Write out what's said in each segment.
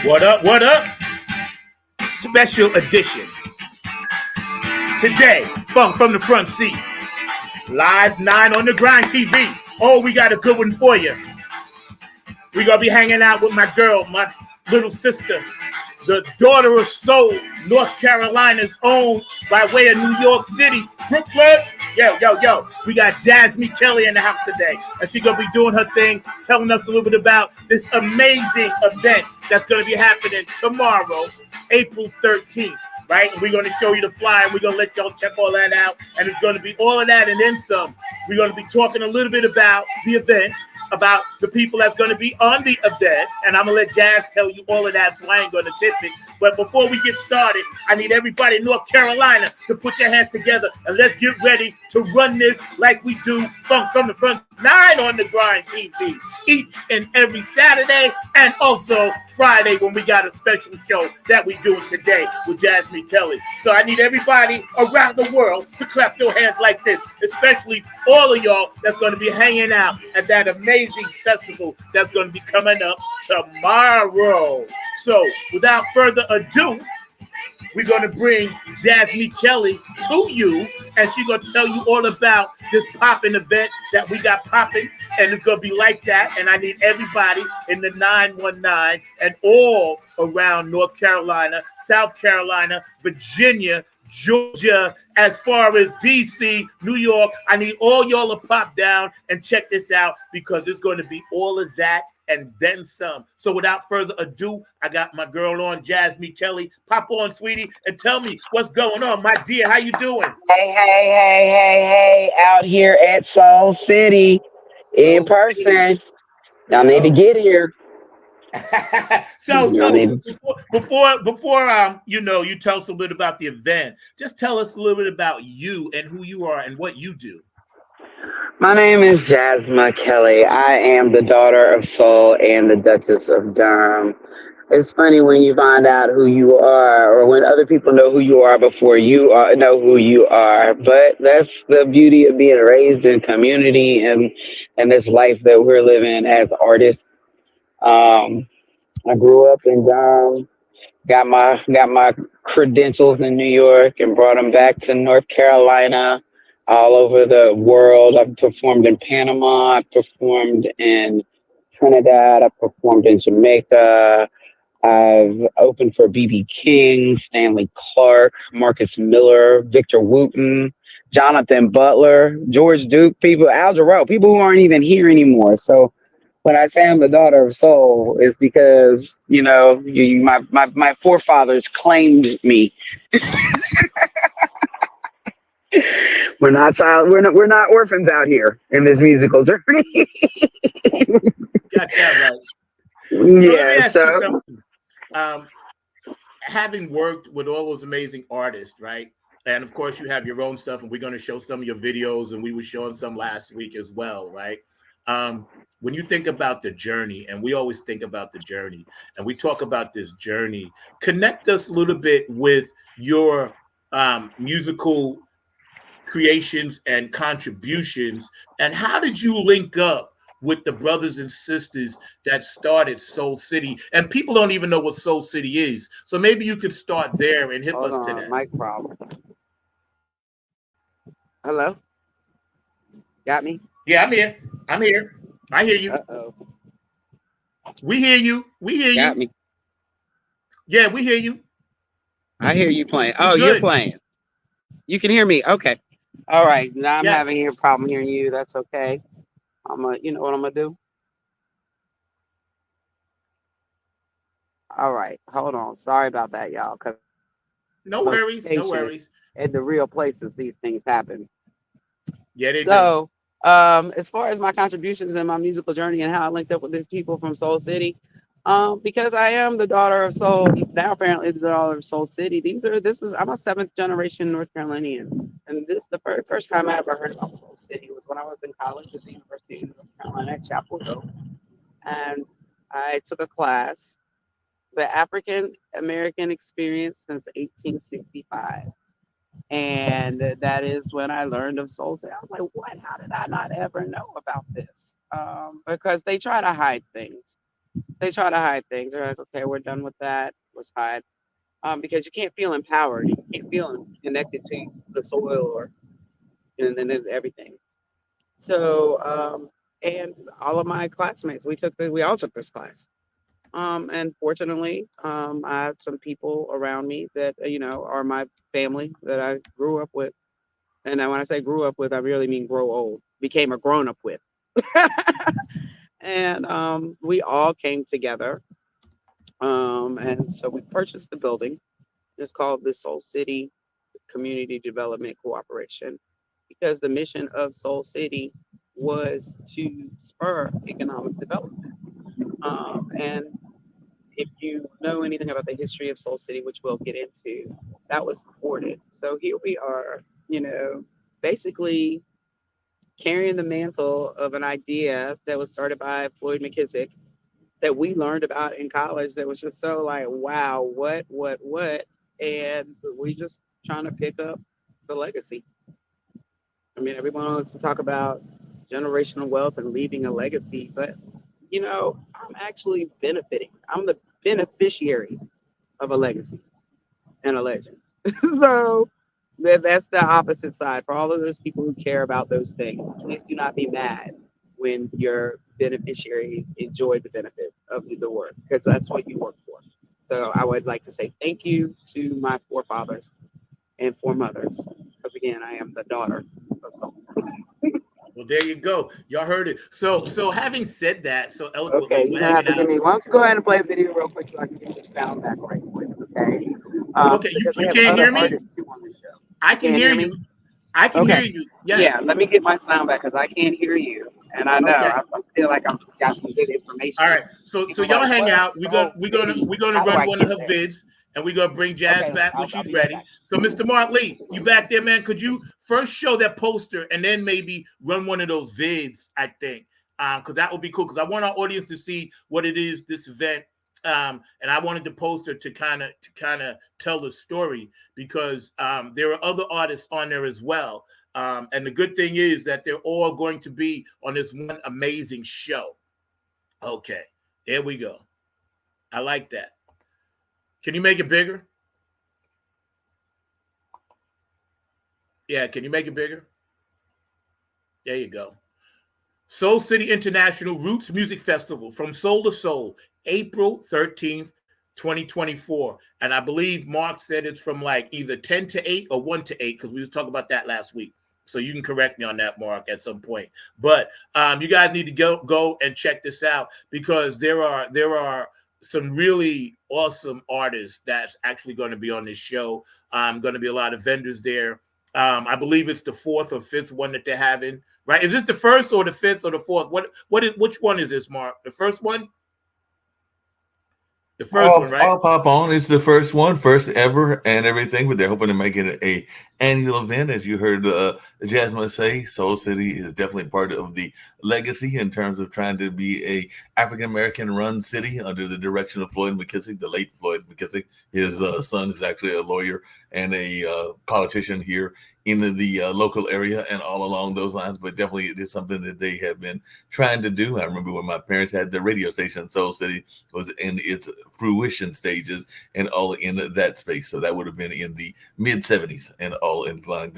What up? What up? Special edition. Today, Funk from the Front Seat. Live 9 on the Grind TV. Oh, we got a good one for you. We're going to be hanging out with my girl, my little sister, the daughter of soul, North Carolina's own, by way of New York City, Brooklyn. Yo. We got JASME Kelly in the house today. And she's going to be doing her thing, telling us a little bit about this amazing event that's going to be happening tomorrow, April 13th. Right? And we're going to show you the flyer. We're going to let y'all check all that out. And it's going to be all of that and then some. We're going to be talking a little bit about the event, about the people that's going to be on the event. And I'm going to let Jazz tell you all of that, so I ain't going to tip it. But before we get started, I need everybody in North Carolina to put your hands together and let's get ready to run this like we do Funk from the Front 9 on the Grind TV each and every Saturday and also Friday when we got a special show that we doing today with JASME Kelly. So I need everybody around the world to clap their hands like this, especially all of y'all that's going to be hanging out at that amazing festival that's going to be coming up tomorrow. So without further ado, we're going to bring JASME Kelly to you, and she's going to tell you all about this popping event that we got popping, and it's going to be like that. And I need everybody in the 919 and all around North Carolina, South Carolina, Virginia, Georgia, as far as DC, New York. I need all y'all to pop down and check this out because it's going to be all of that and then some. So without further ado, I got my girl on, JASME Kelly. Pop on, sweetie, and tell me what's going on, my dear. How you doing? Hey, out here at Soul City in person. Y'all need to get here. So before you tell us a little bit about the event, just tell us a little bit about you and who you are and what you do. My name is JASME Kelly. I am the daughter of Soul and the Duchess of Durham. It's funny when you find out who you are, or when other people know who you are before you know who you are. But that's the beauty of being raised in community and this life that we're living as artists. I grew up in Durham, got my credentials in New York, and brought them back to North Carolina, all over the world. I've performed in Panama, I've performed in Trinidad, I've performed in Jamaica. I've opened for BB King, Stanley Clark, Marcus Miller, Victor Wooten, Jonathan Butler, George Duke, people, Al Jarreau, people who aren't even here anymore. So when I say I'm the daughter of soul, it's because, my forefathers claimed me. We're not orphans out here in this musical journey. Got that right. Yeah, so having worked with all those amazing artists, right? And of course, you have your own stuff, and we're going to show some of your videos, and we were showing some last week as well, right? When you think about the journey, and we always think about the journey, and we talk about this journey, connect us a little bit with your musical creations and contributions, and how did you link up with the brothers and sisters that started Soul City? And people don't even know what Soul City is, so maybe you could start there and hit us to that. Mic problem. Hello? Got me? Yeah, I'm here. I hear you. Uh-oh. We hear you. Got me. Yeah, we hear you. I hear you playing. Oh, you're playing. You can hear me. Okay. All right. Now I'm having a problem hearing you. That's okay. You know what I'm gonna do? All right. Hold on. Sorry about that, y'all. No worries. In the real places, these things happen. Yeah, they do. So, as far as my contributions in my musical journey and how I linked up with these people from Soul City, because I am the daughter of Soul, now apparently the daughter of Soul City. I'm a 7th generation North Carolinian, and this the first time I ever heard about Soul City was when I was in college at the University of North Carolina at Chapel Hill, and I took a class, the African American Experience since 1865. And that is when I learned of Soul City. I was like, what? How did I not ever know about this? Because they try to hide things. They try to hide things. They're like, okay, we're done with that. Let's hide. Because you can't feel empowered. You can't feel connected to the soil or and everything. So, and all of my classmates, we all took this class. And fortunately, I have some people around me that, are my family that I grew up with. And then when I say grew up with, I really mean grow old, became a grown up with. And we all came together. And so we purchased the building. It's called the Soul City Community Development Cooperation because the mission of Soul City was to spur economic development. And if you know anything about the history of Soul City, which we'll get into, that was thwarted. So here we are, basically carrying the mantle of an idea that was started by Floyd McKissick that we learned about in college that was just so like, wow, what? And we just trying to pick up the legacy. I mean, everyone wants to talk about generational wealth and leaving a legacy, but I'm actually benefiting. I'm the beneficiary of a legacy and a legend. So that's the opposite side. For all of those people who care about those things, please do not be mad when your beneficiaries enjoy the benefits of the work, because that's what you work for. So I would like to say thank you to my forefathers and foremothers, because again, I am the daughter of someone. Well, there you go. Y'all heard it. So having said that, so Okay, eloquently, you we're have hanging to give out. me. Why don't you go ahead and play a video real quick so I can get this sound back right quick, okay? Okay, Because we you have can't other hear me? artists too on the show. I can Can't hear hear me? you. I can Okay. hear you. Yeah, Yes. let me get my sound back because I can't hear you, and I know Okay. I feel like I'm got some good All information. right. So People y'all like, hang what out. We're gonna Soul we're gonna City? we're gonna How do run I one of get her there? vids, and we're gonna bring Jazz Okay, back when I'll she's be right ready. back. So, Mr. Mark Lee, you back there, man? Could you first show that poster and then maybe run one of those vids? I think, because that would be cool. Because I want our audience to see what it is this event. And I wanted the poster to kind of tell the story because there are other artists on there as well. And the good thing is that they're all going to be on this one amazing show. Okay, there we go. I like that. Can you make it bigger? Yeah, can you make it bigger? There you go. Soul City International Roots Music Festival from Soul to Soul, April 13th, 2024. And I believe Mark said it's from like either 10 to 8 or 1 to 8 because we was talking about that last week. So you can correct me on that, Mark, at some point. But you guys need to go and check this out because there are some really awesome artists that's actually going to be on this show. Going to be a lot of vendors there. I believe it's the fourth or fifth one that they're having. Right? Is this the first or the fifth or the fourth? Which one is this, Mark? The first one? The first one, right? I'll pop on. It's the first one, first ever, and everything. But they're hoping to make it a annual event, as you heard Jasmine say. Soul City is definitely part of the legacy in terms of trying to be a African American run city under the direction of Floyd McKissick, the late Floyd McKissick. His son is actually a lawyer and a politician here in the local area and all along those lines. But definitely, it is something that they have been trying to do. I remember when my parents had the radio station, Soul City was in its fruition stages and all in that space. So that would have been in the mid 70s and all in around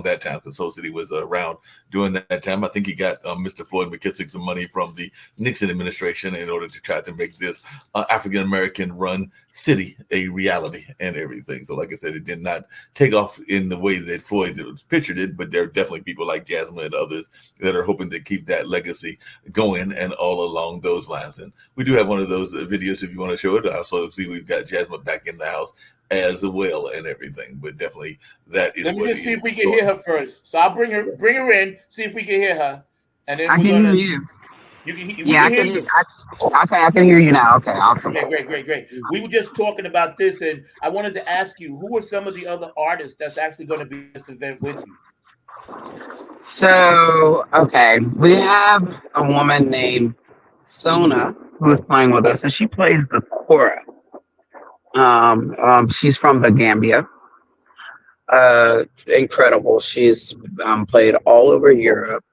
that time because Soul City was around during that time. I think he got Mr. Floyd McKissick some money from the Nixon administration in order to try to make this African American run city a reality and everything. So like I said, it did not take off in the way that Floyd pictured it, but there are definitely people like Jasmine and others that are hoping to keep that legacy going and all along those lines. And we do have one of those videos if you want to show it. I also see we've got Jasmine back in the house as well and everything, but definitely that is. Let me what just see is if we can going. hear her first. So I'll bring her in, see if we can hear her, and then I we're can hear gonna. you. We Yeah, can I hear can hear. you. Okay, I can hear you now. Okay, awesome. Okay, great. We were just talking about this, and I wanted to ask you who are some of the other artists that's actually going to be at this event with you. So, okay, we have a woman named Sona who's playing with us, and she plays the kora. She's from the Gambia. Incredible. She's played all over Europe.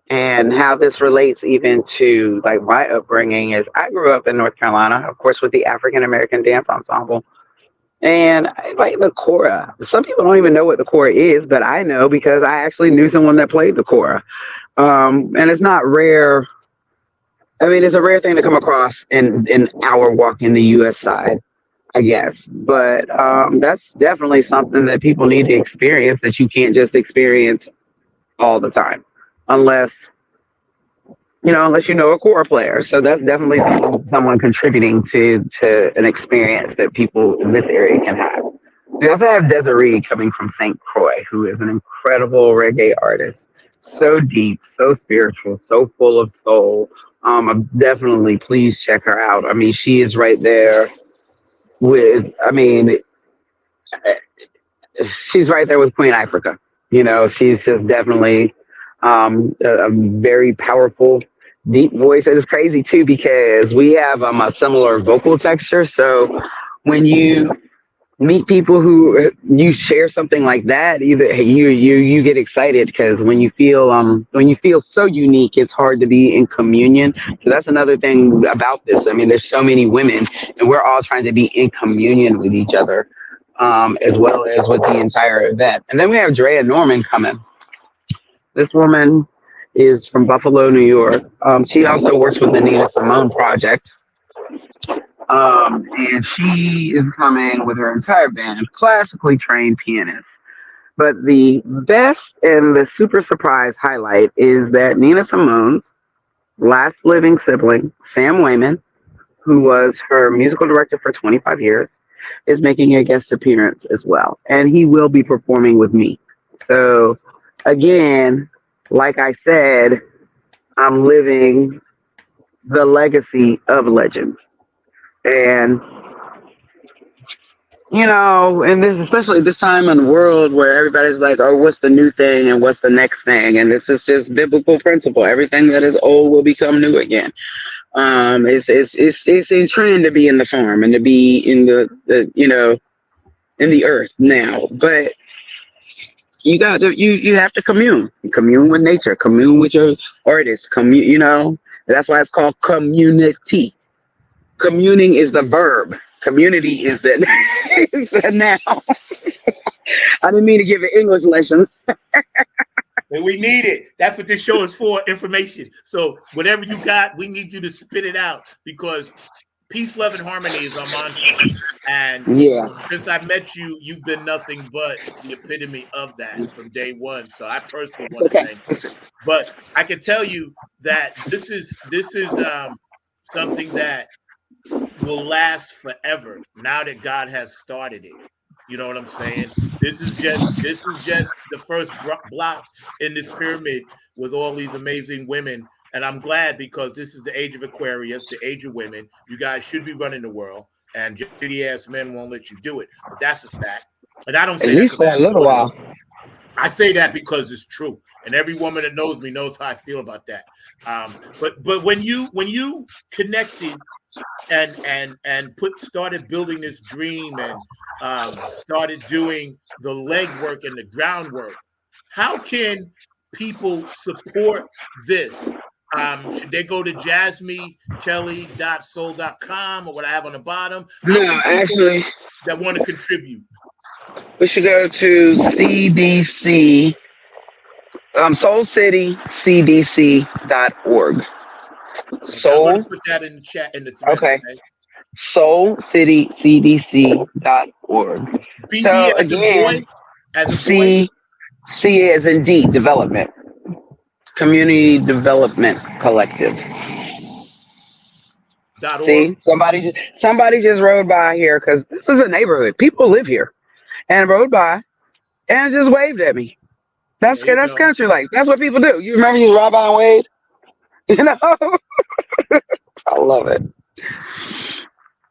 And how this relates even to like my upbringing is I grew up in North Carolina, of course, with the African American Dance Ensemble. And I like the kora. Some people don't even know what the kora is, but I know because I actually knew someone that played the kora. And it's not rare. I mean, it's a rare thing to come across in our walk in the U.S. side, I guess. But that's definitely something that people need to experience that you can't just experience all the time, unless unless you know a core player. So that's definitely someone contributing to an experience that people in this area can have. We also have Desiree coming from St. Croix, who is an incredible reggae artist. So deep, so spiritual, so full of soul. Definitely please check her out. I mean, she is right there with, I mean, she's right there with Queen Africa. She's just definitely a very powerful, deep voice. It is crazy too because we have a similar vocal texture. So when you meet people who you share something like that, either you get excited because when you feel so unique, it's hard to be in communion. So that's another thing about this. I mean, there's so many women, and we're all trying to be in communion with each other, as well as with the entire event. And then we have Drea Norman coming. This woman is from Buffalo, New York. She also works with the Nina Simone Project. And she is coming with her entire band, classically trained pianists. But the best and the super surprise highlight is that Nina Simone's last living sibling, Sam Wayman, who was her musical director for 25 years, is making a guest appearance as well. And he will be performing with me. So, again, like I said, I'm living the legacy of legends. And and this, especially this time in the world where everybody's like, oh, what's the new thing and what's the next thing? And this is just biblical principle. Everything that is old will become new again. It's in trend to be in the farm and to be in the in the earth now. But you have to commune with nature, commune with your artists, that's why it's called community. Communing is the verb. Community is the, is the noun. I didn't mean to give an English lesson. And we need it. That's what this show is for, information. So whatever you got, we need you to spit it out because peace, love, and harmony is our mantra. And since I met you, you've been nothing but the epitome of that from day one. So I personally want to thank you. But I can tell you that this is something that will last forever now that God has started it. You know what I'm saying? This is just the first block in this pyramid with all these amazing women. And I'm glad because this is the age of Aquarius, the age of women. You guys should be running the world, and shitty ass men won't let you do it. But that's a fact. And I don't say that for a little while. I say that because it's true, and every woman that knows me knows how I feel about that. But when you connected and started building this dream and started doing the legwork and the groundwork, how can people support this? Should they go to jasmekelly.soul.com or what I have on the bottom? No, actually, that want to contribute. We should go to CDC, SoulCityCDC.org. Soul. I'm going to put that in the chat in the thread. Okay. SoulCityCDC.org. So again, C as in D, development. Community Development Collective. See, somebody just rode by here because this is a neighborhood. People live here, and rode by and just waved at me. That's country life. That's what people do. You remember you ride by and wave? I love it.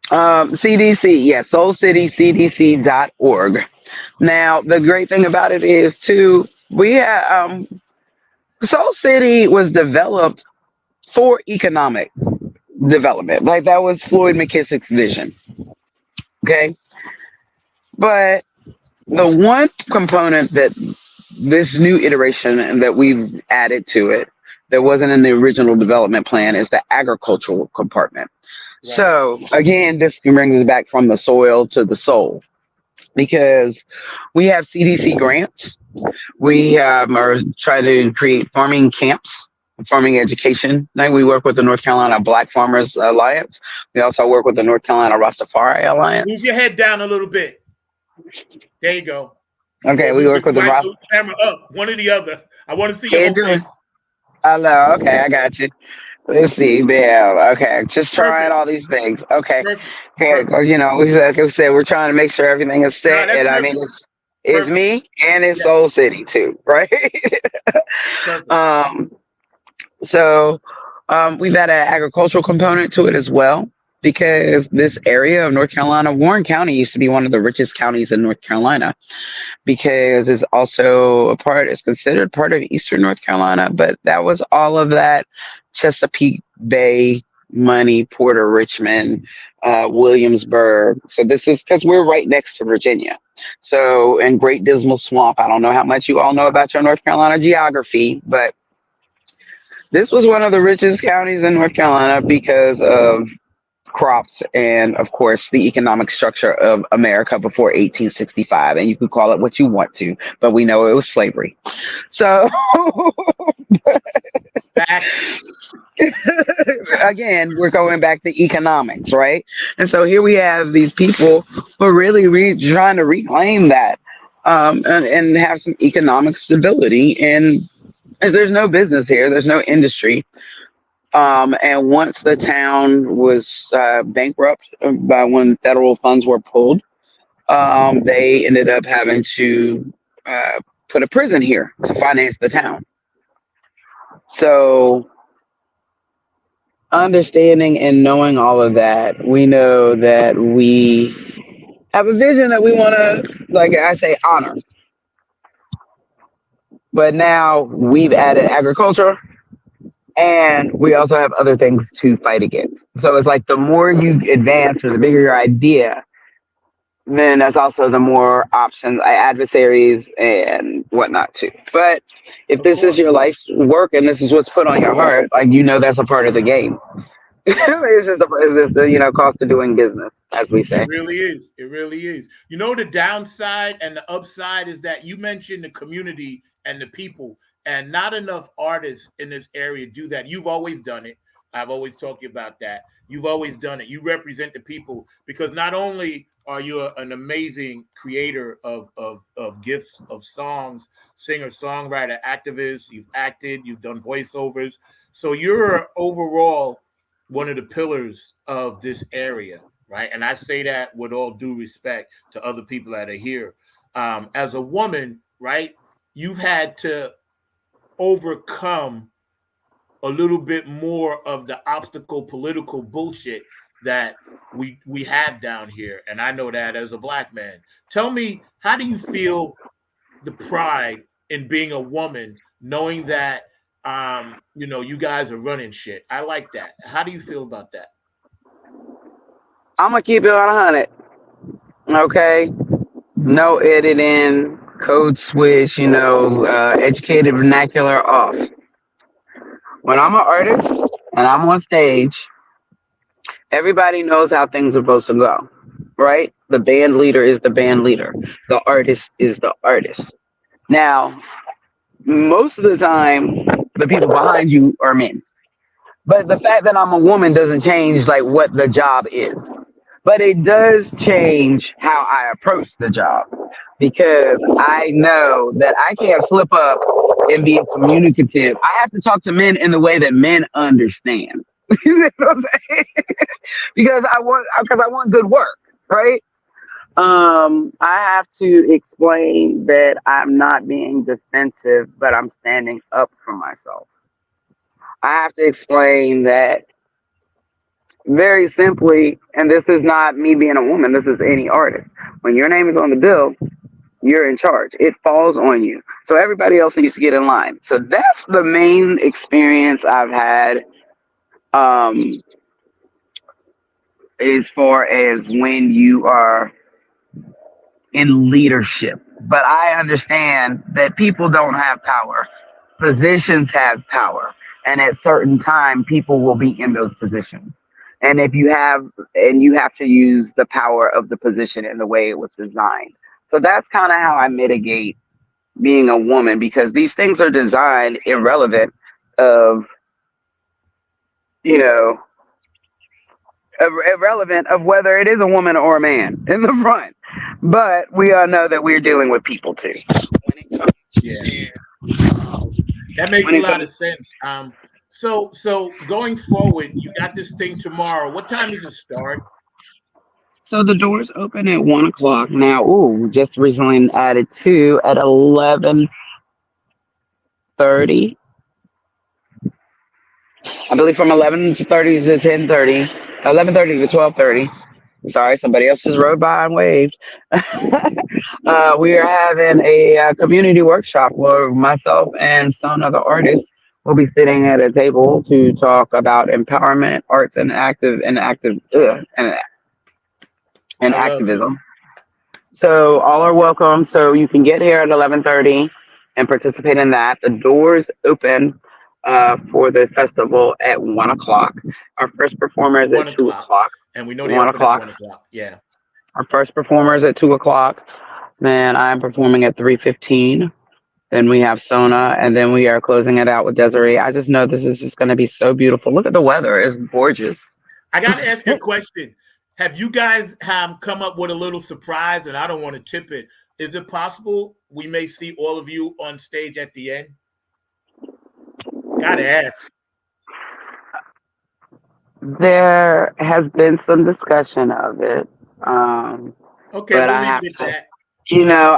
CDC, yes, SoulCityCDC.org. Now, the great thing about it is too, we have Soul City was developed for economic development. Like that was Floyd McKissick's vision. Okay. But the one component that this new iteration that we've added to it that wasn't in the original development plan is the agricultural compartment. Right. So again, this brings us back from the soil to the soul because we have CDC grants. We are trying to create farming camps, farming education. Now we work with the North Carolina Black Farmers Alliance. We also work with the North Carolina Rastafari Move Alliance. your head down a little bit. There you go. Okay, Or we move work it with the right, Rast. move the camera up. One or the other. I want to see your Can't whole do it. face. Hello. Okay, I got you. Let's see, man. Okay, just trying Perfect. all these things. Okay, Perfect. okay. Perfect. You know, like I said, we're trying to make sure everything is No, set, that's and I mean, perfect. it's Perfect. me and it's Yeah. Soul City too, right? Perfect. um, so we've had an agricultural component to it as well because this area of North Carolina, Warren County used to be one of the richest counties in North Carolina because it's also a part, it's considered part of Eastern North Carolina, but that was all of that Chesapeake Bay money, Porter Richmond, Williamsburg. So this is because we're right next to Virginia. So in Great Dismal Swamp, I don't know how much you all know about your North Carolina geography, but this was one of the richest counties in North Carolina because of crops and, of course, the economic structure of America before 1865. And you could call it what you want to, but we know it was slavery. So, Facts. again, we're going back to economics, right? And so here we have these people who are really trying to reclaim that and have some economic stability. And as there's no business here, there's no industry. And once the town was bankrupt by when federal funds were pulled, they ended up having to put a prison here to finance the town. So, understanding and knowing all of that, we know that we have a vision that we want to, like I say, honor. But now we've added agriculture and we also have other things to fight against. So it's like the more you advance or the bigger your idea, then that's also the more options, adversaries, and whatnot too. But if Of this is course. your life's work and this is what's put on your heart, like that's a part of the game. It's just the cost of doing business, as we It say. really is. It really is. You know, the downside and the upside is that you mentioned the community and the people, and not enough artists in this area do that. You've always done it. I've always talked to you about that. You've always done it. You represent the people because not only are you an amazing creator of gifts, of songs, singer, songwriter, activist, you've acted, you've done voiceovers. So you're overall one of the pillars of this area, right? And I say that with all due respect to other people that are here. As a woman, right, you've had to overcome a little bit more of the obstacle political bullshit that we have down here. And I know that as a black man. Tell me, how do you feel the pride in being a woman, knowing that you guys are running shit? I like that. How do you feel about that? I'm gonna keep it on 100. Okay, no editing, code switch. Educated vernacular off. When I'm an artist and I'm on stage, everybody knows how things are supposed to go, right? The band leader is the band leader. The artist is the artist. Now, most of the time, the people behind you are men. But the fact that I'm a woman doesn't change like what the job is. But it does change how I approach the job because I know that I can't slip up and be communicative. I have to talk to men in the way that men understand. You know what I'm saying? Because I want good work, right? I have to explain that I'm not being defensive, but I'm standing up for myself. I have to explain that very simply, and this is not me being a woman, this is any artist. When your name is on the bill, you're in charge. It falls on you. So everybody else needs to get in line. So that's the main experience I've had um, as far as when you are in leadership. But I understand that people don't have power. Positions have power. And at certain time, people will be in those positions. And if you have, and you have to use the power of the position in the way it was designed. So that's kind of how I mitigate being a woman, because these things are designed irrelevant of, you know, irrelevant of whether it is a woman or a man in the front. But we all know that we're dealing with people too. When it comes Yeah. to, That makes when a it lot of comes, sense. So going forward, you got this thing tomorrow. What time does it start? so the doors open at 1 o'clock now. Ooh, just recently added two at 11:30. I believe from 11:30 to 10:30, 11:30 to 12:30. Sorry, somebody else just rode by and waved. We are having a community workshop where myself and some other artists will be sitting at a table to talk about empowerment, arts, and I love it. activism. So all are welcome. So you can get here at 11:30 and participate in that. The doors open for the festival at 1 o'clock. Our first performer is at One two o'clock. o'clock. And we know they One open at o'clock. 1 o'clock. Yeah. Our first performer is at 2 o'clock. Then I'm performing at 3:15. Then we have Sona, and then we are closing it out with Desiree. I just know this is just going to be so beautiful. Look at the weather; it's gorgeous. I got to ask you a question. Have you guys come up with a little surprise? And I don't want to tip it. Is it possible we may see all of you on stage at the end? Got to ask. There has been some discussion of it, Okay, but we'll I leave have it at to. that.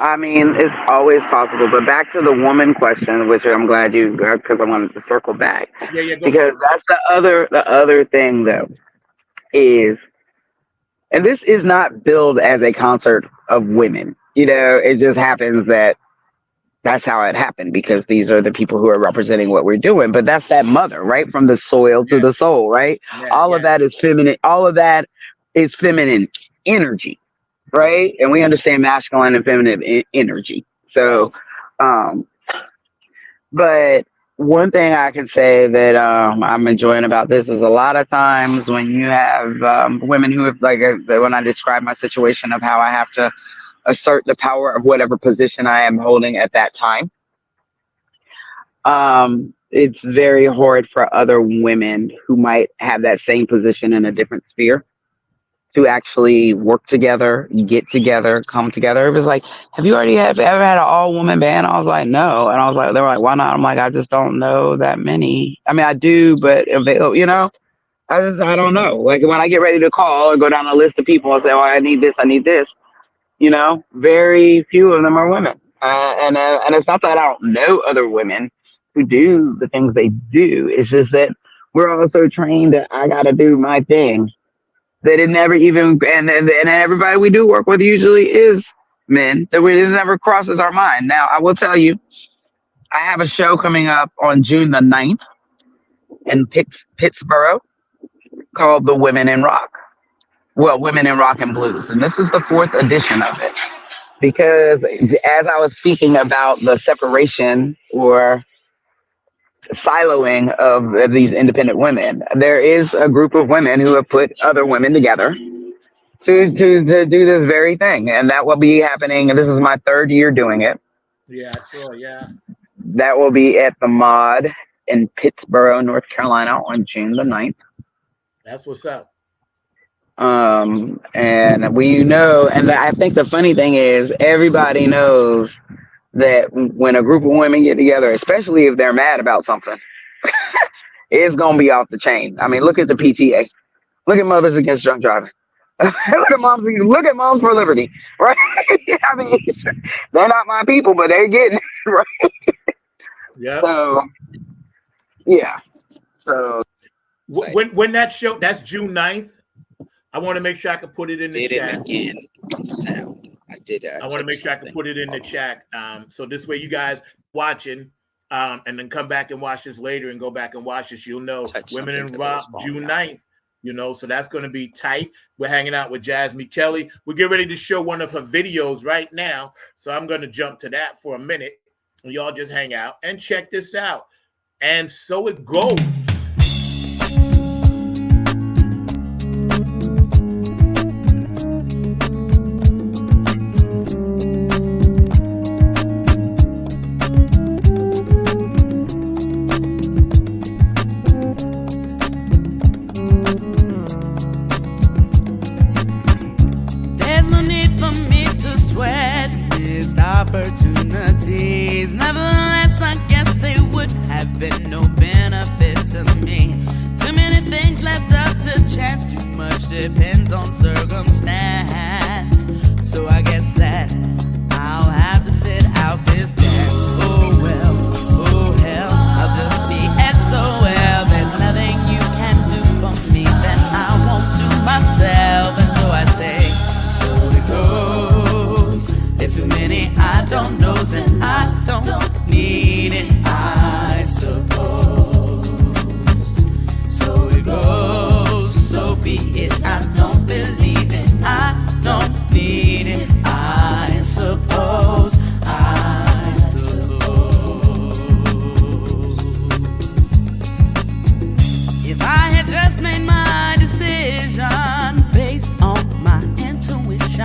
I mean, it's always possible. But back to the woman question, which I'm glad you got, because I wanted to circle back, Yeah, yeah, go for because it. that's the other thing though is, and this is not billed as a concert of women. It just happens that that's how it happened, because these are the people who are representing what we're doing. But that's that mother, right? From the soil to Yeah, the soul, right? yeah, All of yeah. that is feminine. All of that is feminine energy, right? And we understand masculine and feminine energy. So, um, but one thing I can say that I'm enjoying about this is a lot of times when you have women who have, like, when I describe my situation of how I have to assert the power of whatever position I am holding at that time, it's very hard for other women who might have that same position in a different sphere to actually work together, get together, come together. It was like, have you ever had an all woman band? I was like, no. And I was like, they were like, why not? I'm like, I just don't know that many. I mean, I do, but I don't know. Like when I get ready to call or go down a list of people and say, oh, I need this, I need this, very few of them are women. And it's not that I don't know other women who do the things they do. It's just that we're also trained that I got to do my thing. That it never even, and everybody we do work with usually is men. That it never crosses our mind. Now, I will tell you, I have a show coming up on June the 9th in Pittsburgh called The Women in Rock. Well, Women in Rock and Blues. And this is the fourth edition of it. Because as I was speaking about the separation or siloing of these independent women, there is a group of women who have put other women together to do this very thing, and that will be happening. And this is my third year doing it. Yeah, I saw. Yeah, That will be at the Mod in Pittsburgh, North Carolina, on June the 9th. that's what's up. And and I think the funny thing is everybody knows that when a group of women get together, especially if they're mad about something, it's gonna be off the chain. I mean, look at the PTA. Look at Mothers Against Drunk Driving. Look at Moms for Liberty, right? I mean, they're not my people, but they're getting it, right. Yep. So yeah. So When that show, that's June 9th. I want to make sure I can put it in the did it chat. again. Sound. I did. I want to make sure I can put it in the chat. So this way you guys watching, and then come back and watch this later and go back and watch this. You'll know Women in Rock, June 9th. So that's going to be tight. We're hanging out with JASME Kelly. We get ready to show one of her videos right now. So I'm going to jump to that for a minute. And y'all just hang out and check this out. And so it goes. Opportunities, nevertheless, I guess they would have been no benefit to me. Too many things left up to chance, too much depends on circumstance. So I guess that I'll have to sit out this dance. Oh well, oh hell, I'll just be SOL. There's nothing you can do for me that I won't do myself. And so I say, so it goes. There's too many I don't know, and I don't need it, I suppose. So it goes, so be it. I don't believe it, I don't need it, I suppose. I suppose. If I had just made my decision based on my intuition,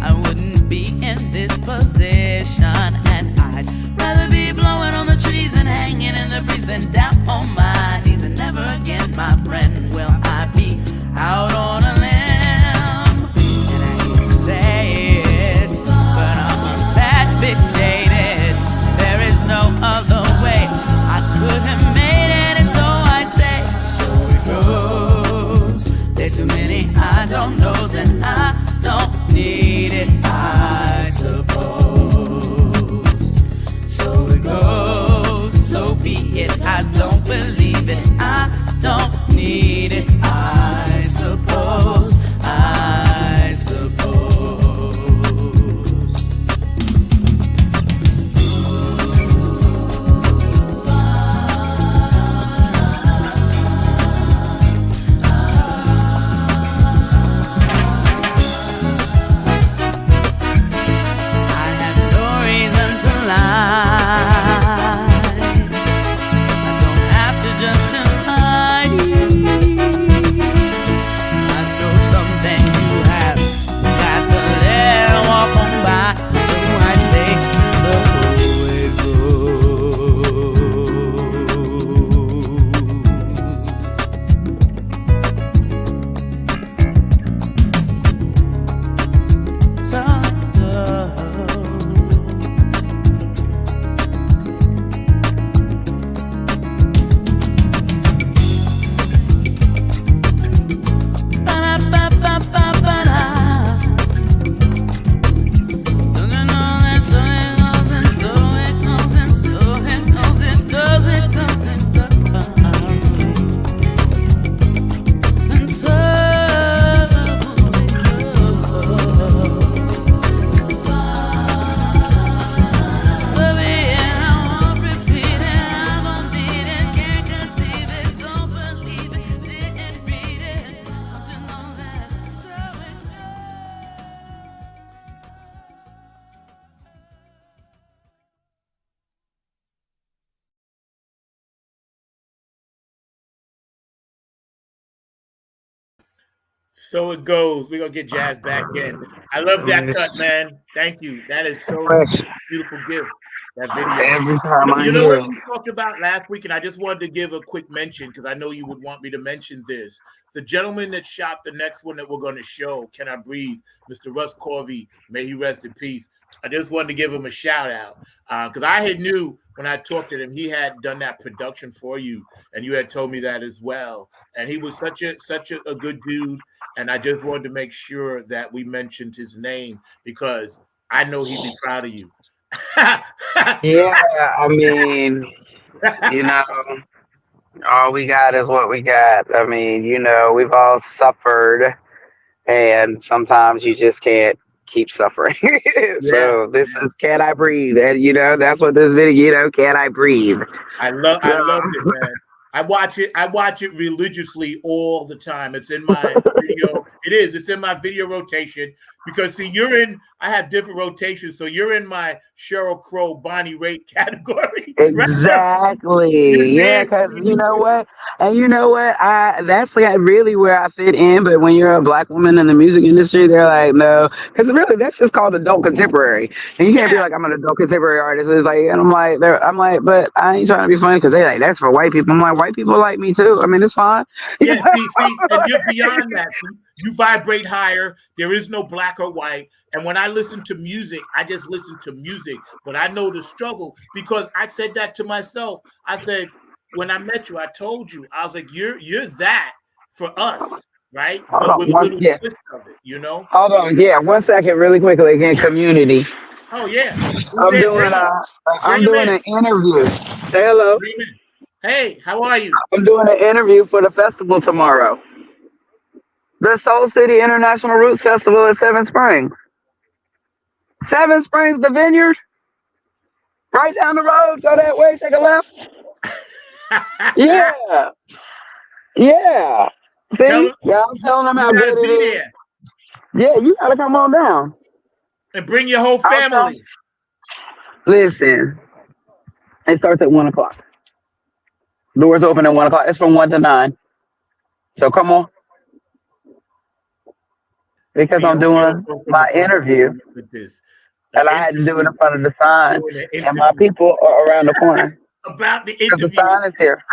I wouldn't be in this position, and I'd rather be blowing on the trees and hanging in the breeze than down on my knees. And never again, my friend, will I be out on a limb. And I hate to say it, but I'm a tad bit jaded. There is no other way I could have made it, and so I say, so it goes. There's too many I don't know, and I don't need it, I suppose. So it goes, so be it. I don't believe it, I don't need it, I suppose. I suppose. So it goes. We're gonna get Jazz back in. I love that cut, man. Thank you. That is so beautiful gift. That video. Every time I You know hear what we talked about last week, and I just wanted to give a quick mention because I know you would want me to mention this. The gentleman that shot the next one that we're going to show, Can I Breathe, Mr. Russ Corvey, may he rest in peace. I just wanted to give him a shout out because I had knew when I talked to him, he had done that production for you, and you had told me that as well. And he was such a good dude, and I just wanted to make sure that we mentioned his name because I know he'd be proud of you. Yeah, I mean, you know, all we got is what we got. I mean, you know, we've all suffered, and sometimes you just can't keep suffering. So this is Can I Breathe? And you know, that's what this video, you know, Can I Breathe? I loved it, man. I watch it religiously all the time. It's in my video. It's in my video rotation because see, I have different rotations. So you're in my Sheryl Crow, Bonnie Raitt category. Exactly. Right? Yeah, because you know what? And you know what? That's like really where I fit in. But when you're a black woman in the music industry, they're like, no, because really that's just called adult contemporary. And you can't be like, I'm an adult contemporary artist. It's like, and I'm like, but I ain't trying to be funny because they like that's for white people. I'm like, white people like me too. I mean, it's fine. Yeah, see, and you're beyond that. You vibrate higher. There is no black or white. And when I listen to music, I just listen to music. But I know the struggle because I said that to myself. I said, when I met you, I told you, I was like, you're that for us, right? But with a little twist of it, you know? Hold on, yeah, 1 second, really quickly. Again, community. Oh yeah, I'm doing an interview. Say hello. Hey, how are you? I'm doing an interview for the festival tomorrow. The Soul City International Roots Festival at Seven Springs. Seven Springs, the vineyard. Right down the road. Go that way. Take a left. Yeah. Yeah. See? Yeah, I'm telling them how good it is. Yeah, you gotta come on down. And bring your whole family. Listen. It starts at 1 o'clock. Doors open at 1 o'clock. It's from 1 to 9. So come on. Because I'm doing my interview. And I had to do it in front of the sign. And my people are around the corner. About the interview. The sign is here.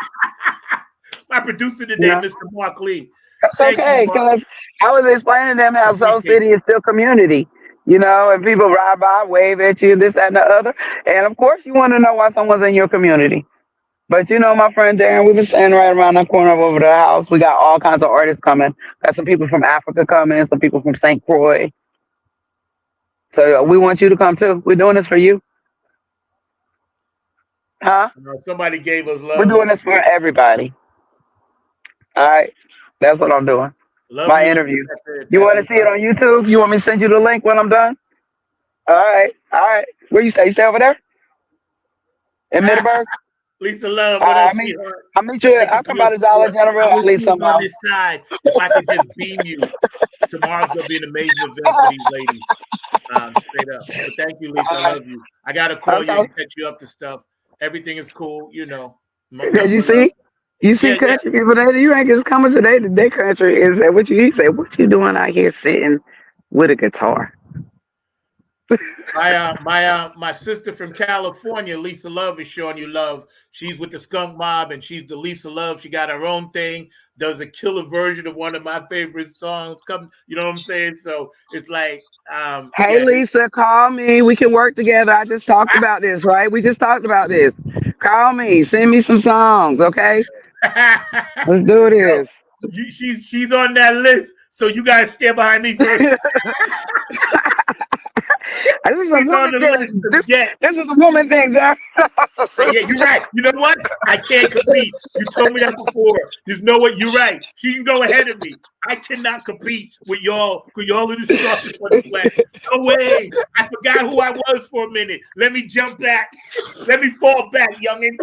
My producer today, Mr. Mark Lee. That's okay, because I was explaining to them how Soul City is still community. You know, and people ride by, wave at you, this, that, and the other. And of course, you want to know why someone's in your community. But you know, my friend Darren, we've been standing right around the corner over the house. We got all kinds of artists coming. Got some people from Africa coming, some people from St. Croix. So we want you to come too. We're doing this for you. Huh? Somebody gave us love. We're doing this for everybody. All right. That's what I'm doing. My interview. You want to see it on YouTube? You want me to send you the link when I'm done? All right. All right. Where you stay? You stay over there? In Middleburg? Lisa Love. I'll meet you. I'll come by the Dollar General. I'll leave some on this side. If I could just beam you, tomorrow's gonna be an amazing event for these ladies. Straight up. But thank you, Lisa. I love you. I gotta call you and catch you up to stuff. Everything is cool, you know. You see, country people that you ain't just coming today to their country and say what you say. What you doing out here sitting with a guitar? My sister from California, Lisa Love, is showing you love. She's with the Skunk Mob, and she's the Lisa Love. She got her own thing. Does a killer version of one of my favorite songs. Come, you know what I'm saying? So it's like, hey, Lisa, call me. We can work together. I just talked about this, right? We just talked about this. Call me. Send me some songs, okay? Let's do this. She's on that list, so you guys stand behind me first. This is a woman thing, John. Yeah, you're right. You know what? I can't compete. You told me that before. You know what? You're right. She can go ahead of me. I cannot compete with y'all. Because y'all are the strongest for the flag. No way. I forgot who I was for a minute. Let me jump back. Let me fall back, youngin'.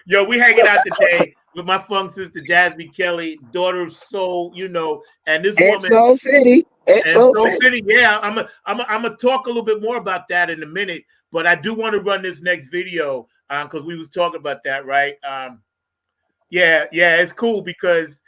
Yo, we hanging out today with my funk sister Jasmine Kelly, daughter of soul, you know, and this woman. Soul City. Soul City. Yeah, I'm gonna talk a little bit more about that in a minute, but I do want to run this next video because we was talking about that, right? Yeah, it's cool because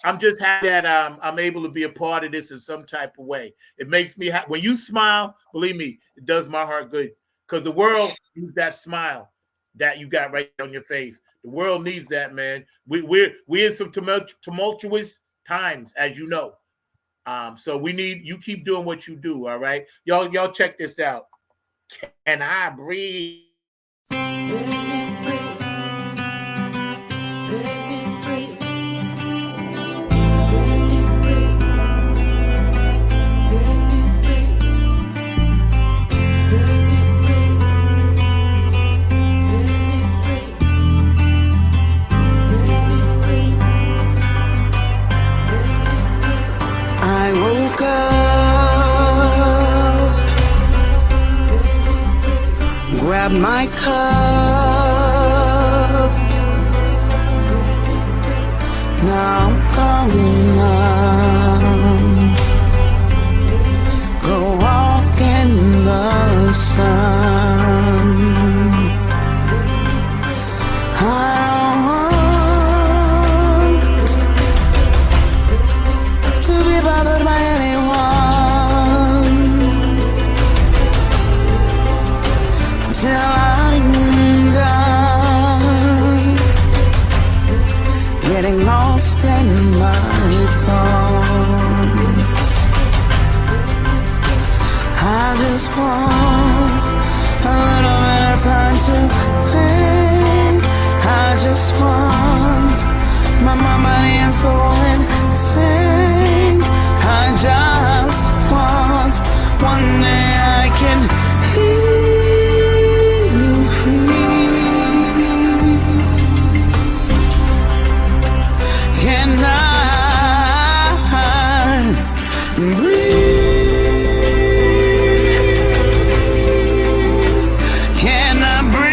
I'm just happy that I'm able to be a part of this in some type of way. It makes me happy. When you smile, believe me, it does my heart good because the world needs that smile that you got right on your face. The world needs that, man. We're in some tumultuous times, as you know. So we need you keep doing what you do, all right? Y'all check this out. Can I breathe? My my cup. Now I'm going on. Go walk in the sun. I want to be bothered by anyone till I'm gone, getting lost in my thoughts. I just want a little bit of time to think. I just want my mind, body, and soul in sync. I just want one day I can feel free. Can I breathe? Can I breathe?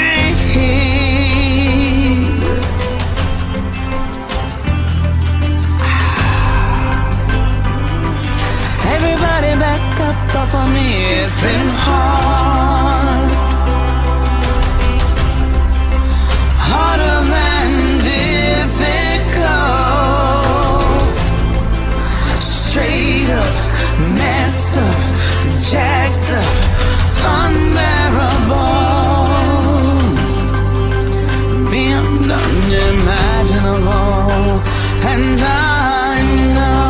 Everybody back up off of me. It's been hard, harder than difficult. Straight up, messed up, jacked up, unbearable, beyond unimaginable. And I know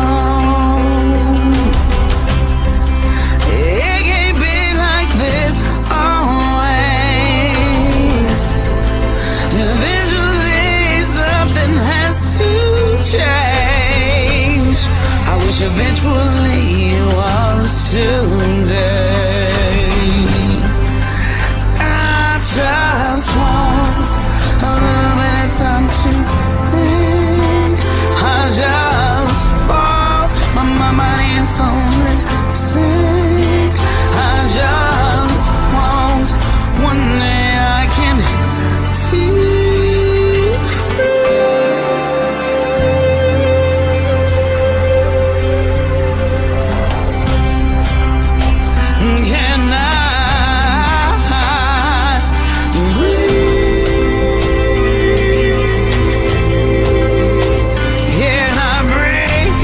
it can't be like this always. Eventually something has to change. I wish eventually it was today. I just want a little bit of time to think. I just want my mind, body, and soul in sync. I just want one day I can feel free. Can I breathe? Can I breathe?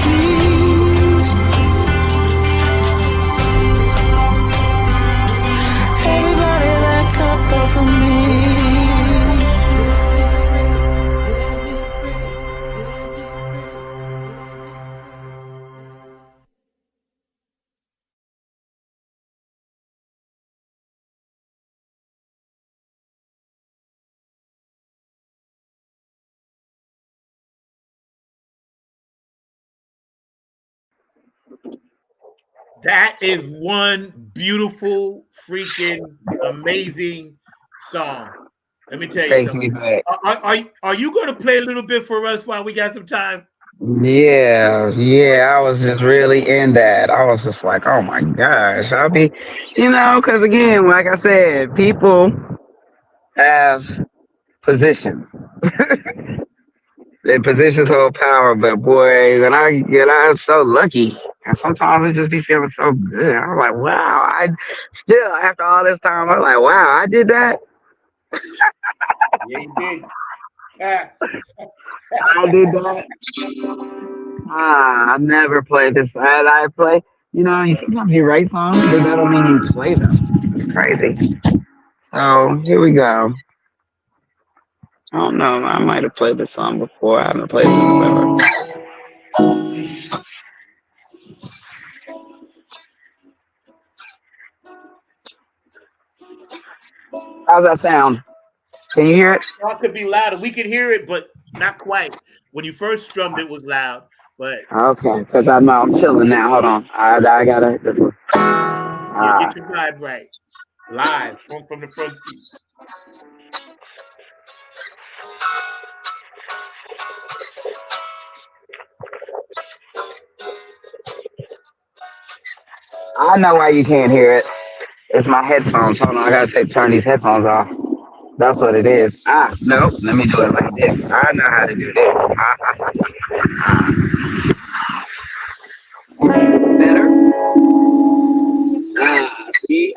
Please. Everybody back up off of me. That is one beautiful, freaking, amazing song. Let me tell you Takes me something. back. Are you going to play a little bit for us while we got some time? Yeah, I was just really in that. I was just like, oh my gosh, I'll be, because again, like I said, people have positions. Their positions hold power, but boy, when I'm so lucky. And sometimes I just be feeling so good. I'm like, wow, I still, after all this time, I'm like, wow, I did that. Yeah, you did. Ah. I did that. I never play this. I play, sometimes you write songs, but that don't mean you play them. It's crazy. So here we go. I don't know. I might have played this song before. I haven't played it in forever. How's that sound? Can you hear it? It could be louder. We could hear it, but not quite. When you first strummed, it was loud. But Okay, because I'm chilling now. Hold on. I gotta. This one. yeah, get your vibe right. Live from the front seat. I know why you can't hear it. It's my headphones. Hold on, I gotta turn these headphones off. That's what it is. No, let me do it like this. I know how to do this. Better? See?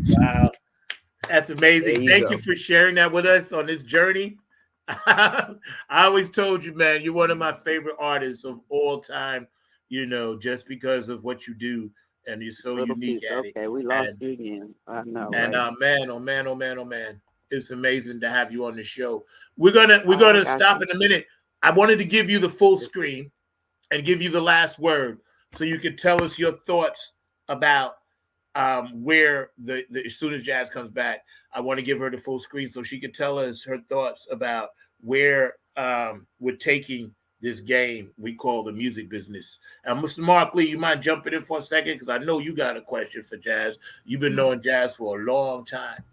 Wow, that's amazing. Thank go. you for sharing that with us on this journey. I always told you, man, you're one of my favorite artists of all time, you know, just because of what you do, and you're so Little unique piece. at it. Okay, we lost And you again. I know, and right? man, oh man, oh man, oh man, it's amazing to have you on the show. We're I gonna got stop you. in a minute. I wanted to give you the full screen and give you the last word, so you could tell us your thoughts about where the as soon as Jazz comes back, I want to give her the full screen so she could tell us her thoughts about where we're taking this game we call the music business. And Mr. Mark Lee, you mind jumping in for a second? Because I know you got a question for Jazz. You've been knowing Jazz for a long time.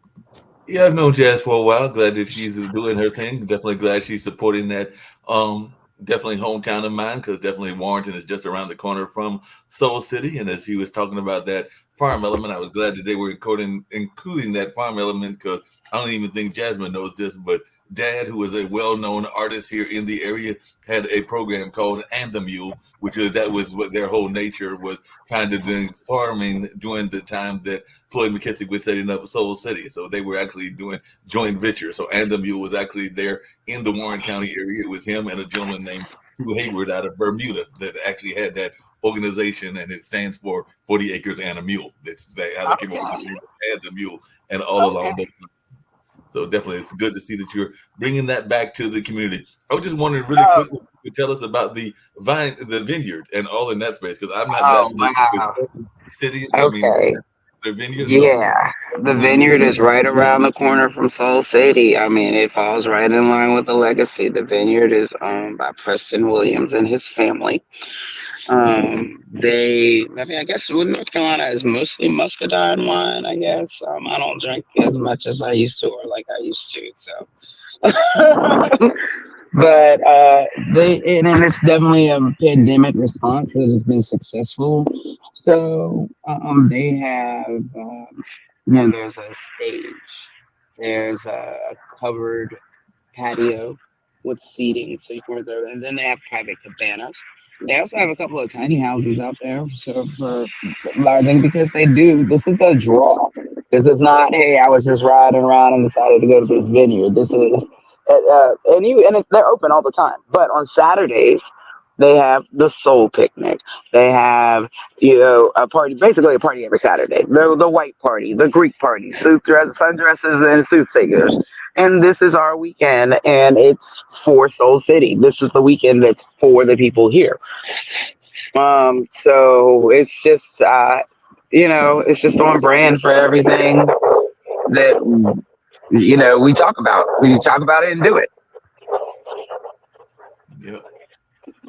Yeah, I've known Jazz for a while. Glad that she's doing her thing. Definitely glad she's supporting that. Definitely hometown of mine, because definitely Warrenton is just around the corner from Soul City. And as he was talking about that farm element, I was glad that they were including that farm element, because I don't even think Jasmine knows this, but Dad, who is a well-known artist here in the area, had a program called And the Mule, which is that was what their whole nature was, kind of doing farming during the time that Floyd McKissick was setting up Soul City. So they were actually doing joint venture. So And the Mule was actually there in the Warren County area. It was him and a gentleman named Drew Hayward out of Bermuda that actually had that organization, and it stands for 40 Acres and a Mule. That's how they came up with the name And the Mule, and all Okay. along those. So definitely, it's good to see that you're bringing that back to the community. I was just wondering really Oh, quickly, if you could tell us about the vineyard, and all in that space, because I'm not that oh familiar with wow. the city. I mean, Okay. the vineyard. So Yeah. The what is it? vineyard is right around the corner from Soul City. I mean, it falls right in line with the legacy. The vineyard is owned by Preston Williams and his family. I mean, I guess with North Carolina is mostly muscadine wine, I guess. I don't drink as much as I used to or like I used to, so. But and it's definitely a pandemic response that has been successful. So they have, there's a stage, there's a covered patio with seating, so you can reserve it. And then they have private cabanas. They also have a couple of tiny houses out there, so for lodging, because they do. This is a draw. This is not, hey, I was just riding around and decided to go to this vineyard. This is, they're open all the time. But on Saturdays, they have the soul picnic. They have, a party, basically a party every Saturday. The white party, the Greek party, sundresses and suit singers. And this is our weekend, and it's for Soul City. This is the weekend that's for the people here. So it's just, it's just on brand for everything that we talk about. We talk about it and do it. Yep.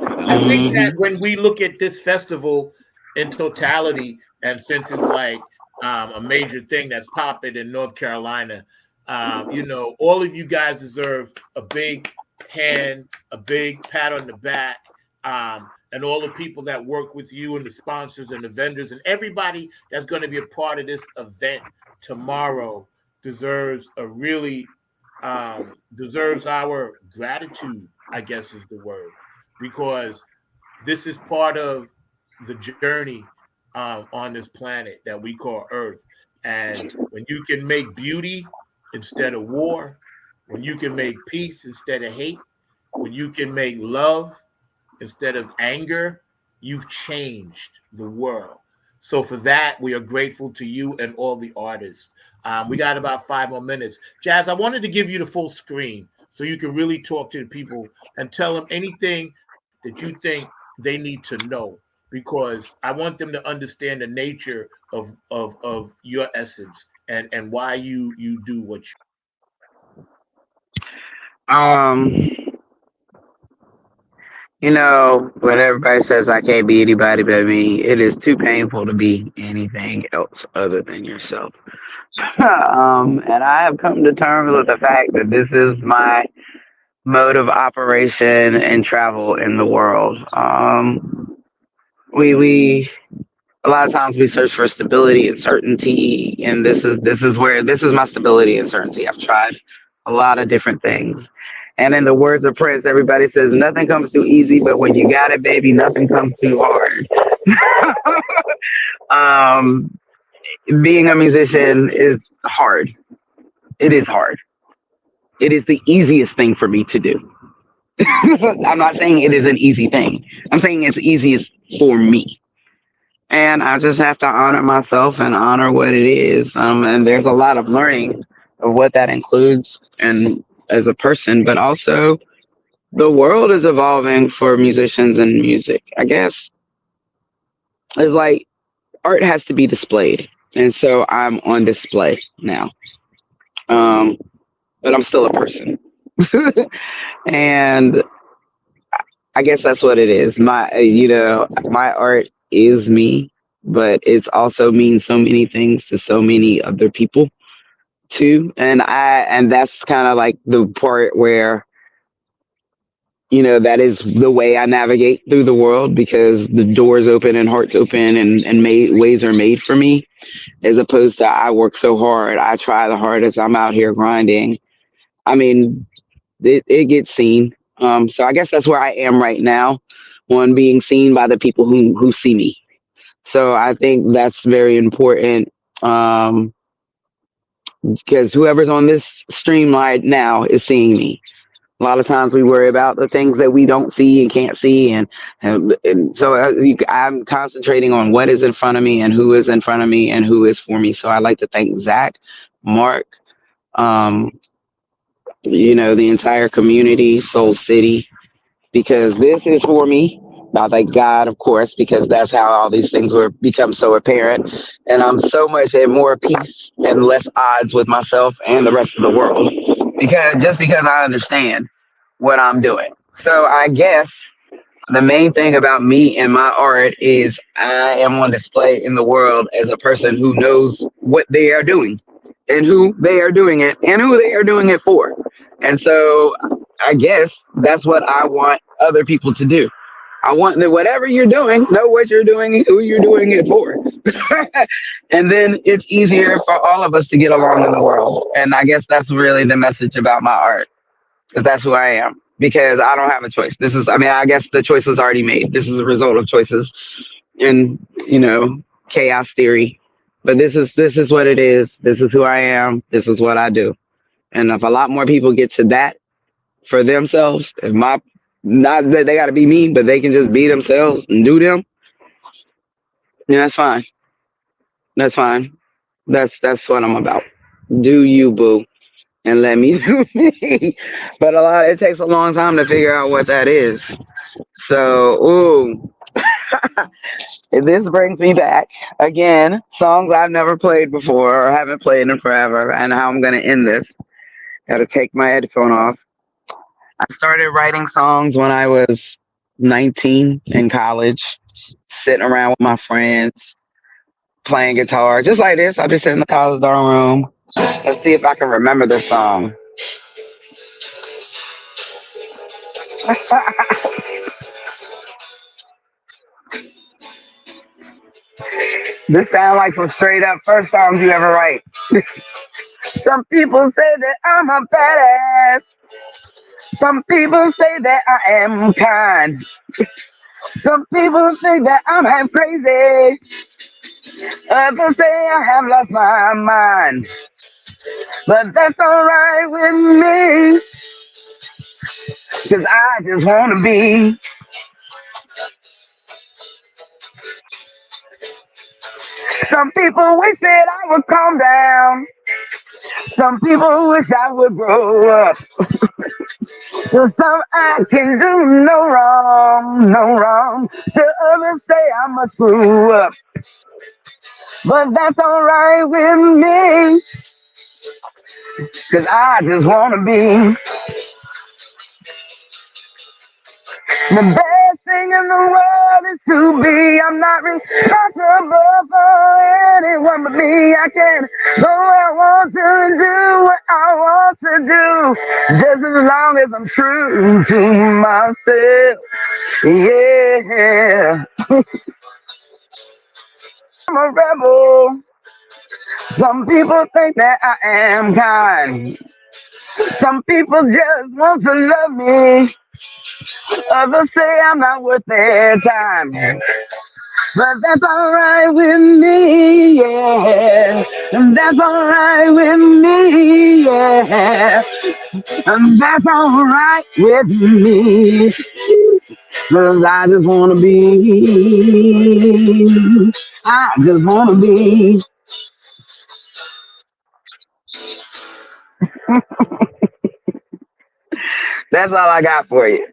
I think Hmm. that when we look at this festival in totality, and since it's like a major thing that's popping in North Carolina, all of you guys deserve a big hand, a big pat on the back, and all the people that work with you and the sponsors and the vendors and everybody that's going to be a part of this event tomorrow deserves a really deserves our gratitude, I guess is the word, because this is part of the journey on this planet that we call Earth. And when you can make beauty instead of war, when you can make peace instead of hate, when you can make love instead of anger, you've changed the world. So for that, we are grateful to you and all the artists. We got about 5 more minutes. Jazz, I wanted to give you the full screen so you can really talk to the people and tell them anything that you think they need to know, because I want them to understand the nature of your essence and why you do what you. Um, when everybody says I can't be anybody but me, it is too painful to be anything else other than yourself. And I have come to terms with the fact that this is my mode of operation and travel in the world. We a lot of times we search for stability and certainty, and this is my stability and certainty. I've tried a lot of different things, and in the words of Prince, everybody says nothing comes too easy, but when you got it, baby, nothing comes too hard. um, Being a musician is hard. It is hard. It is the easiest thing for me to do. I'm not saying it is an easy thing. I'm saying it's easiest for me. And I just have to honor myself and honor what it is. And there's a lot of learning of what that includes and as a person, but also the world is evolving for musicians and music. I guess it's like art has to be displayed. And so I'm on display now. Um, but I'm still a person. And I guess that's what it is. My art is me, but it's also means so many things to so many other people too. And that's kind of like the part where, that is the way I navigate through the world, because the doors open and hearts open and ways are made for me, as opposed to I work so hard. I try the hardest. I'm out here grinding. I mean, it gets seen. So I guess that's where I am right now, on being seen by the people who see me. So I think that's very important, because whoever's on this stream right now is seeing me. A lot of times we worry about the things that we don't see and can't see, and so I'm concentrating on what is in front of me and who is in front of me and who is for me. So I like to thank Zach, Mark, um, the entire community, Soul City, because this is for me. I thank God, of course, because that's how all these things were become so apparent. And I'm so much at more peace and less odds with myself and the rest of the world because I understand what I'm doing. So I guess the main thing about me and my art is I am on display in the world as a person who knows what they are doing and who they are doing it and who they are doing it for. And so I guess that's what I want other people to do. I want that whatever you're doing, know what you're doing, who you're doing it for. And then it's easier for all of us to get along in the world. And I guess that's really the message about my art, because that's who I am. Because I don't have a choice. I guess the choice was already made. This is a result of choices and, chaos theory. But this is what it is. This is who I am. This is what I do. And if a lot more people get to that for themselves, not that they got to be me, but they can just be themselves and do them, then that's fine. That's fine. That's what I'm about. Do you, boo, and let me do me. But it takes a long time to figure out what that is. So, ooh, this brings me back again. Songs I've never played before or haven't played in forever, and how I'm gonna end this. Got to take my headphone off. I started writing songs when I was 19 in college, sitting around with my friends, playing guitar, just like this. I'll be sitting in the college dorm room. Let's see if I can remember this song. This sounds like some straight up first songs you ever write. Some people say that I'm a badass. Some people say that I am kind. Some people think that I'm half crazy. Others say I have lost my mind. But that's alright with me. 'Cause I just wanna be. Some people wish that I would calm down. Some people wish I would grow up. So some I can do no wrong, no wrong. Till others say I must screw up. But that's alright with me. 'Cause I just wanna be. The best thing in the world is to be. I'm not responsible for anyone but me. I can go where I want to and do what I want to do, just as long as I'm true to myself. Yeah. I'm a rebel. Some people think that I am kind. Some people just want to love me. Others say I'm not worth their time. But that's alright with me, yeah. And that's alright with me, yeah. And that's alright with me. 'Cause I just wanna be. I just wanna be. That's all I got for you.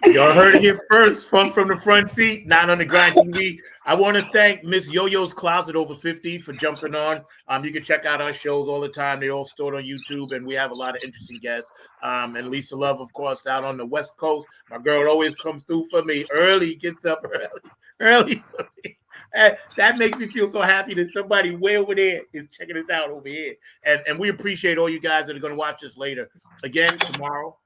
Y'all heard it here first from the front seat, not on the grind TV. I want to thank Miss Yo-Yo's Closet Over 50 for jumping on. You can check out our shows all the time. They're all stored on YouTube, and we have a lot of interesting guests. And Lisa Love, of course, out on the West Coast. My girl always comes through for me early, gets up early for me. And that makes me feel so happy that somebody way over there is checking us out over here. And we appreciate all you guys that are going to watch this later. Again, tomorrow.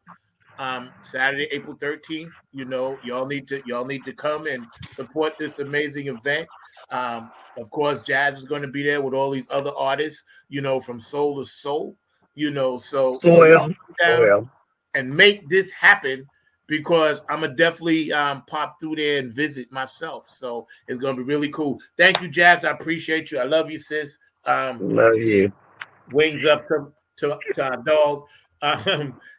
Saturday, April 13th. Y'all need to come and support this amazing event. Of course, Jazz is going to be there with all these other artists, from soul to soul, so and make this happen, because I'm gonna definitely pop through there and visit myself. So it's gonna be really cool. Thank you, Jazz. I appreciate you. I love you, sis. Love you. Wings up to our dog.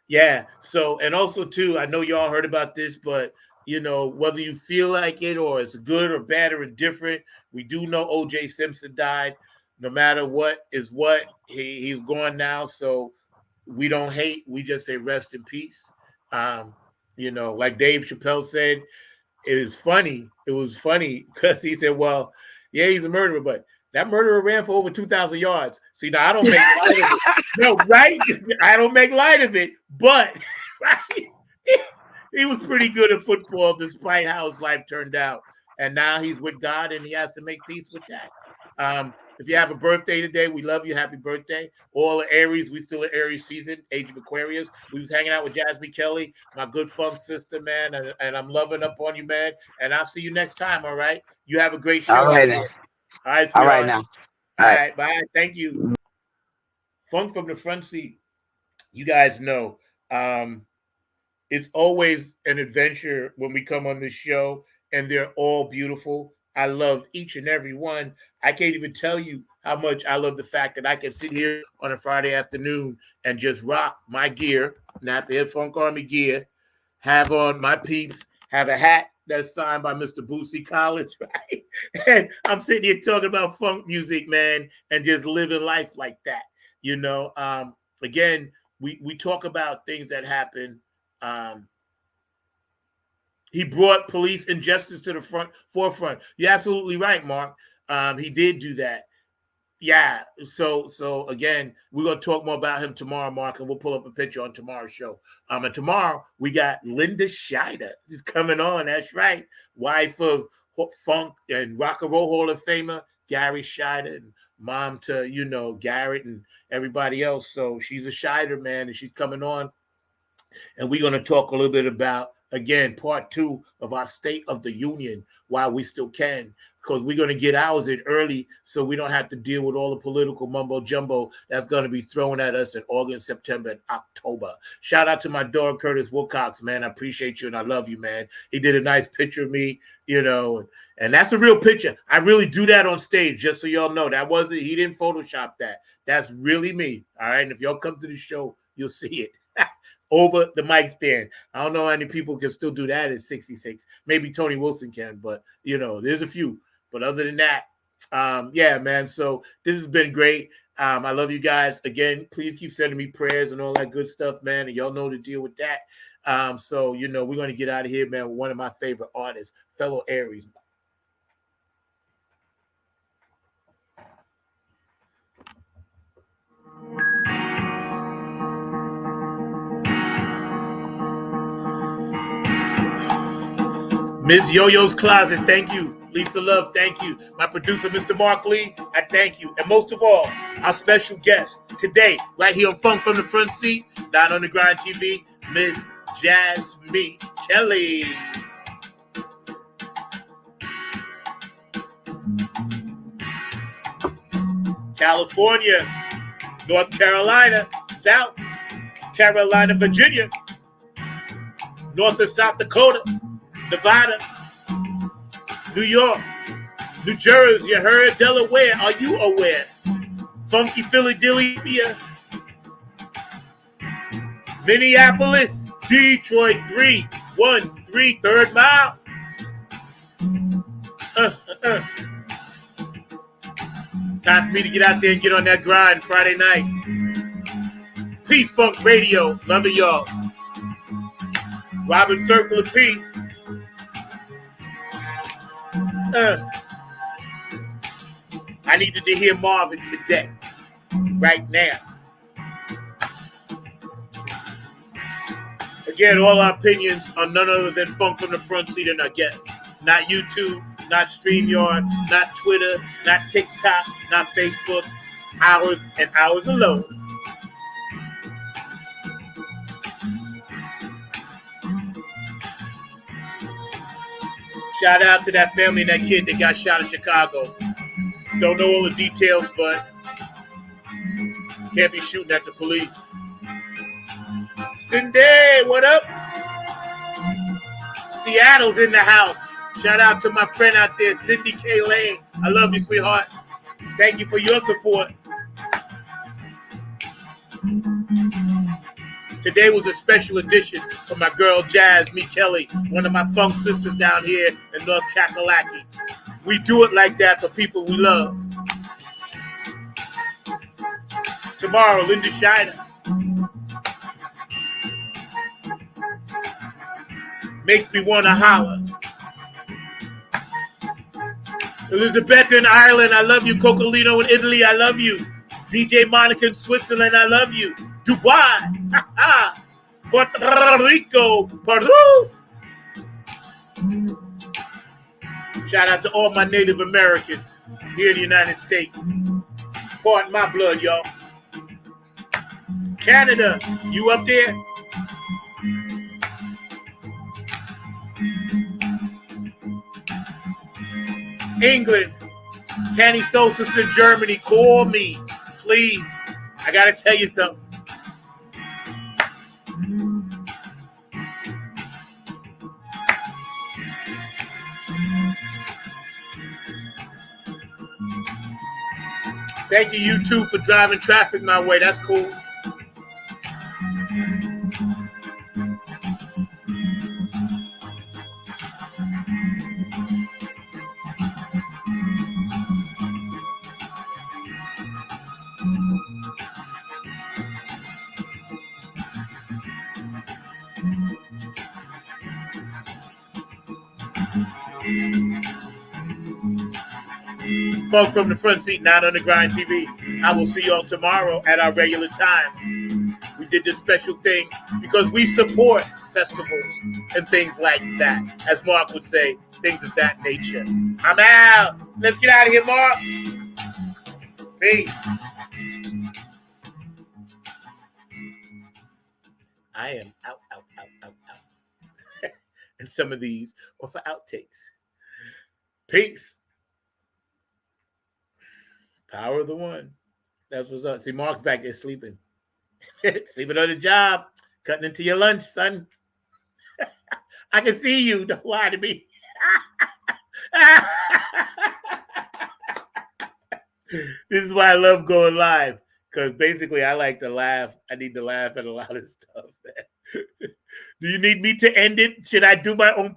Yeah. So, and also too, I know y'all heard about this, but whether you feel like it or it's good or bad or indifferent, we do know O.J. Simpson died. no matter what is what, he's gone now. So we don't hate. We just say rest in peace. Like Dave Chappelle said, it was funny. It was funny because he said, well, yeah, he's a murderer, but that murderer ran for over 2,000 yards. See, now I don't make light of it. No, right? I don't make light of it, but right? He was pretty good at football despite how his life turned out. And now he's with God and he has to make peace with that. If you have a birthday today, we love you. Happy birthday. All the Aries, we still in Aries season, age of Aquarius. We was hanging out with Jasmine Kelly, my good funk sister, man. And I'm loving up on you, man. And I'll see you next time, all right? You have a great show. All right, now. All right, All sweetheart. right, now. All right, bye. Thank you. Funk from the front seat. You guys know it's always an adventure when we come on this show, and they're all beautiful. I love each and every one. I can't even tell you how much I love the fact that I can sit here on a Friday afternoon and just rock my gear, Napier Funk Army gear, have on my peeps, have a hat that's signed by Mr. Boosie Collins, right? And I'm sitting here talking about funk music, man, and just living life like that. Again, we talk about things that happen. He brought police injustice to the forefront. You're absolutely right, Mark. He did do that. Yeah. So again, we're gonna talk more about him tomorrow, Mark, and we'll pull up a picture on tomorrow's show. And tomorrow we got Linda Scheider. She's coming on. That's right, wife of funk and rock and roll Hall of Famer Gary Scheider, and mom to Garrett and everybody else. So she's a Scheider, man, and she's coming on, and we're gonna talk a little bit about, again, part 2 of our State of the Union while we still can, because we're going to get ours in early so we don't have to deal with all the political mumbo jumbo that's going to be thrown at us in August, September, and October. Shout out to my dog, Curtis Wilcox, man. I appreciate you and I love you, man. He did a nice picture of me, and that's a real picture. I really do that on stage, just so y'all know. He didn't Photoshop that. That's really me, all right? And if y'all come to the show, you'll see it. Over the mic stand. I don't know how many people can still do that at 66. Maybe Tony Wilson can, but there's a few. But other than that, yeah, man. So this has been great. I love you guys. Again, please keep sending me prayers and all that good stuff, man. And y'all know to deal with that. So we're going to get out of here, man, with one of my favorite artists, fellow Aries. Ms. Yo-Yo's Closet, thank you. Lisa Love, thank you. My producer, Mr. Mark Lee, I thank you. And most of all, our special guest today, right here on Funk from the Front Seat, Down on the Grind TV, Ms. JASME Kelly. California, North Carolina, South Carolina, Virginia, North and South Dakota, Nevada, New York, New Jersey, you heard, Delaware, are you aware? Funky Philadelphia, Minneapolis, Detroit, 313 3rd Mile. Time for me to get out there and get on that grind Friday night. P-Funk Radio, love it, y'all. Robin Circle of P. I needed to hear Marvin today, right now. Again, all our opinions are none other than Funk from the Front Seat and our guests. Not YouTube, not StreamYard, not Twitter, not TikTok, not Facebook. Ours and ours alone. Shout out to that family and that kid that got shot in Chicago. Don't know all the details, but can't be shooting at the police. Cindy, what up? Seattle's in the house. Shout out to my friend out there, Cindy K. Lane. I love you, sweetheart. Thank you for your support. Today was a special edition for my girl, JASME Kelly, one of my funk sisters down here in North Kakalaki. We do it like that for people we love. Tomorrow, Linda Shiner. Makes me want to holler. Elizabeth in Ireland, I love you. Cocolino in Italy, I love you. DJ Monica in Switzerland, I love you. Dubai, Puerto Rico, Peru. Shout out to all my Native Americans here in the United States. Pardon my blood, y'all. Canada, you up there? England, Tanny Soul Sister, Germany, call me, please. I gotta tell you something. Thank you, YouTube, for driving traffic my way. That's cool. Folks from the front seat, not on the grind TV. I will see y'all tomorrow at our regular time. We did this special thing because we support festivals and things like that. As Mark would say, things of that nature. I'm out. Let's get out of here, Mark. Peace. I am out. And some of these are for outtakes. Peace. Power of the one. That's what's up. See, Mark's back there sleeping. Sleeping on the job. Cutting into your lunch, son. I can see you. Don't lie to me. This is why I love going live. Because basically I like to laugh. I need to laugh at a lot of stuff. Do you need me to end it? Should I do my own